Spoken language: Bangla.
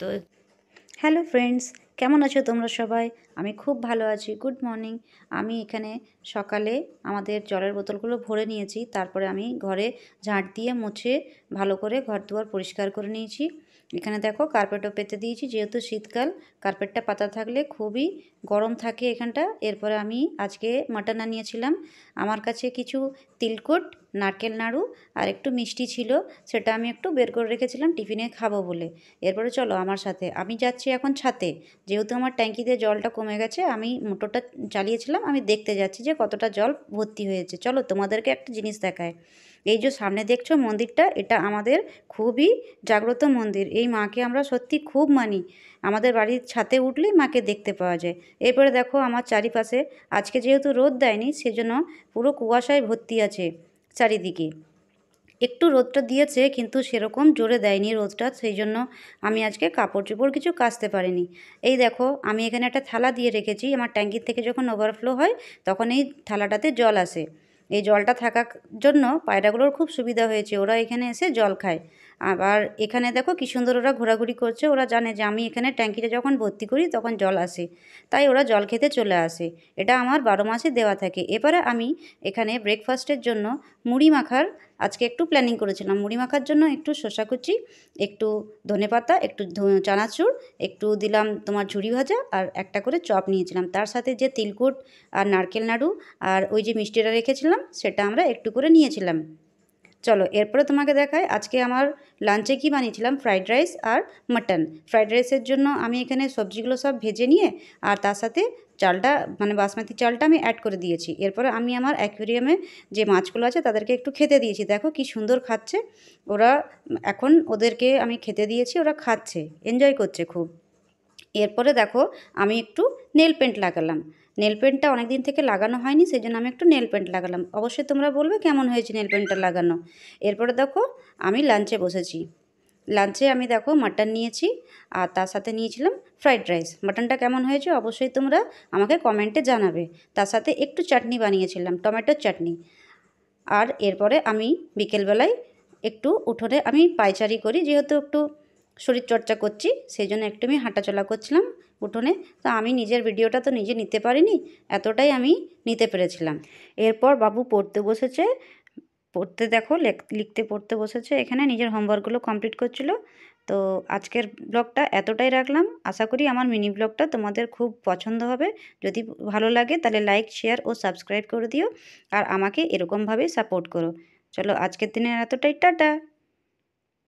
তো হ্যালো ফ্রেন্ডস, কেমন আছো তোমরা সবাই? আমি খুব ভালো আছি। Good morning. আমি এখানে সকালে আমাদের জলের বোতলগুলো ভরে নিয়েছি। তারপরে আমি ঘরে ঝাঁট দিয়ে মুছে ভালো করে ঘর দুয়ার পরিষ্কার করে নিয়েছি। এখানে দেখো কার্পেটও পেতে দিয়েছি, যেহেতু শীতকাল কার্পেটটা পাতা থাকলে খুবই গরম থাকে এখানটা। এরপরে আমি আজকে মাটন আনিয়েছিলাম। আমার কাছে কিছু তিলকুট, নারকেল নাড়ু আর একটু মিষ্টি ছিল, সেটা আমি একটু বের করে রেখেছিলাম টিফিনে খাবো বলে। এরপরে চলো আমার সাথে, আমি যাচ্ছি এখন ছাদে, যেহেতু আমার ট্যাঙ্কিতে জলটা কমে গেছে। আমি মোটরটা চালিয়েছিলাম, আমি দেখতে যাচ্ছি যে কতটা জল ভর্তি হয়েছে। চলো তোমাদেরকে একটা জিনিস দেখায়। এই যে সামনে দেখছো মন্দিরটা, এটা আমাদের খুবই জাগ্রত মন্দির। এই মাকে আমরা সত্যি খুব মানি। আমাদের বাড়ির ছাদে উঠলেই মাকে দেখতে পাওয়া যায়। এরপরে দেখো আমার চারিপাশে আজকে যেহেতু রোদ দেয়নি, সেজন্য পুরো কুয়াশায় ভর্তি আছে চারিদিকে। একটু রোদটা দিয়েছে কিন্তু সেরকম জোরে দেয়নি রোদটা, সেই জন্য আমি আজকে কাপড় চোপড় কিছু কাচতে পারিনি। এই দেখো আমি এখানে একটা থালা দিয়ে রেখেছি। আমার ট্যাঙ্কির থেকে যখন ওভারফ্লো হয় তখন এই থালাটাতে জল আসে। এই জলটা থাকার জন্য পায়রাগুলোর খুব সুবিধা হয়েছে, ওরা এখানে এসে জল খায়। আবার এখানে দেখো কী সুন্দর ওরা ঘোরাঘুরি করছে। ওরা জানে যে আমি এখানে ট্যাঙ্কিটা যখন ভর্তি করি তখন জল আসে, তাই ওরা জল খেতে চলে আসে। এটা আমার 12 মাসই দেওয়া থাকে। এবারে আমি এখানে ব্রেকফাস্টের জন্য মুড়ি মাখার আজকে একটু প্ল্যানিং করেছিলাম। মুড়ি মাখার জন্য একটু শসা কুচি, একটু ধনেপাতা, একটু চানাচুর, একটু দিলাম তোমার ঝুরি ভাজা, আর একটা করে চপ নিয়েছিলাম। তার সাথে যে তিলকুট আর নারকেল নাড়ু আর ওই যে মিষ্টিটা রেখেছিলাম সেটা আমরা একটু করে নিয়েছিলাম। চলো এরপরে তোমাকে দেখাই আজকে আমার লাঞ্চে কী বানিয়েছিলাম। ফ্রাইড রাইস আর মাটন। ফ্রাইড রাইসের জন্য আমি এখানে সবজিগুলো সব ভেজে নিয়ে আর তার সাথে চালটা মানে বাসমতি চালটা আমি অ্যাড করে দিয়েছি। এরপরে আমি আমার অ্যাকুয়ারিয়ামে যে মাছগুলো আছে তাদেরকে একটু খেতে দিয়েছি। দেখো কি সুন্দর খাচ্ছে ওরা। এখন ওদেরকে আমি খেতে দিয়েছি, ওরা খাচ্ছে, এনজয় করছে খুব। এরপরে দেখো আমি একটু নেল পেন্ট লাগালাম। নেল পেন্টটা অনেক দিন থেকে লাগানো হয়নি, সেই জন্য আমি একটু নেল পেন্ট লাগালাম। অবশ্যই তোমরা বলবে কেমন হয়েছে নেল পেন্টটা লাগানো। এরপরে দেখো আমি লাঞ্চে বসেছি। লাঞ্চে আমি দেখো মাটন নিয়েছি আর তার সাথে নিয়েছিলাম ফ্রাইড রাইস। মাটনটা কেমন হয়েছে অবশ্যই তোমরা আমাকে কমেন্টে জানাবে। তার সাথে একটু চাটনি বানিয়েছিলাম, টমেটোর চাটনি। আর এরপরে আমি বিকেলবেলায় একটু উঠোনে আমি পায়চারি করি, যেহেতু একটু শরীরচর্চা করছি, সেই জন্য একটু আমি হাঁটাচলা করছিলাম উঠোনে। তো আমি নিজের ভিডিওটা তো নিজে নিতে পারিনি, এতটাই আমি নিতে পেরেছিলাম। এরপর বাবু পড়তে বসেছে। পড়তে দেখো লিখতে পড়তে বসেছে, এখানে নিজের হোমওয়ার্কগুলো কমপ্লিট করছিল। তো আজকের ব্লগটা এতটাই রাখলাম। আশা করি আমার মিনি ব্লগটা তোমাদের খুব পছন্দ হবে। যদি ভালো লাগে তাহলে লাইক, শেয়ার ও সাবস্ক্রাইব করে দিও আর আমাকে এরকমভাবেই সাপোর্ট করো। চলো আজকের দিনের এতটাই, টাটা।